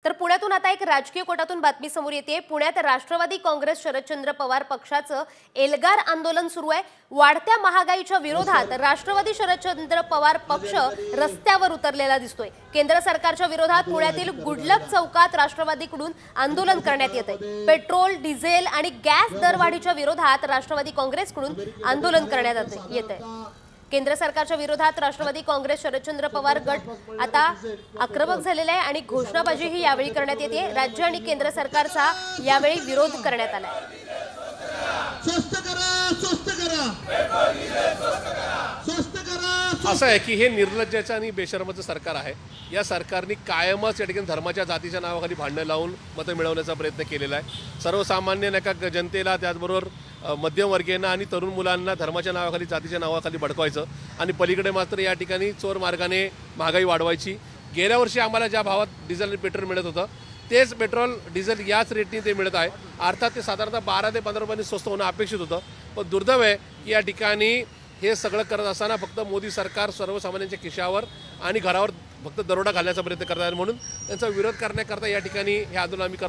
तर पुण्यातून आता एक राजकीय कोटातून बातमी समोर येते। पुण्यात राष्ट्रवादी काँग्रेस शरदचंद्र पवार पक्षाचं एल्गार आंदोलन सुरू आहे। वाढत्या महागाईच्या विरोधात राष्ट्रवादी शरदचंद्र पवार पक्ष रस्त्यावर उतरलेला दिसतोय। केंद्र सरकारच्या विरोधात पुण्यातील गुडलक चौकात राष्ट्रवादीकडून आंदोलन करण्यात येत आहे। पेट्रोल, डिझेल आणि गॅस दरवाढीच्या विरोधात राष्ट्रवादी काँग्रेसकडून आंदोलन करण्यात येत आहे। केंद्र सरकारच्या विरोधात राष्ट्रवादी काँग्रेस शरदचंद्र पवार गट आता आक्रमक झालेला आहे आणि घोषणाबाजीही यावेळी करण्यात येते। राज्य आणि केंद्र सरकारचा यावेळी विरोध करण्यात आला आहे। स्वस्त करा, स्वस्त करा, स्वस्त करा। असं आहे की हे निर्लज्जाचं आणि बेशरमाचं सरकार आहे। या सरकारने कायमच या ठिकाणी धर्माच्या जातीच्या नावाखाली भांडणं लावून मतं मिळवण्याचा प्रयत्न केलेला आहे। सर्वसामान्य नका जनतेला, त्याचबरोबर मध्यमवर्गीयांना आणि तरुण मुलांना धर्माच्या नावाखाली, जातीच्या नावाखाली भडकवायचं आणि पलीकडे मात्र या ठिकाणी चोर मार्गाने महागाई वाढवायची। गेल्या वर्षी आम्हाला ज्या भावात डिझेल आणि पेट्रोल मिळत होतं तेच पेट्रोल डिझेल याच रेटने ते मिळत आहे। अर्थात ते साधारणतः 12 ते 15 रुपयांनी स्वस्त होणं अपेक्षित होतं, पण दुर्दैव आहे की या ठिकाणी हे सगळं करत असताना फक्त मोदी सरकार सर्वसामान्यांच्या खिशावर आणि घरावर फक्त दरोडा घालण्याचा प्रयत्न करत आहे। म्हणून त्यांचा विरोध करण्याकरता या ठिकाणी हे आंदोलन आम्ही करत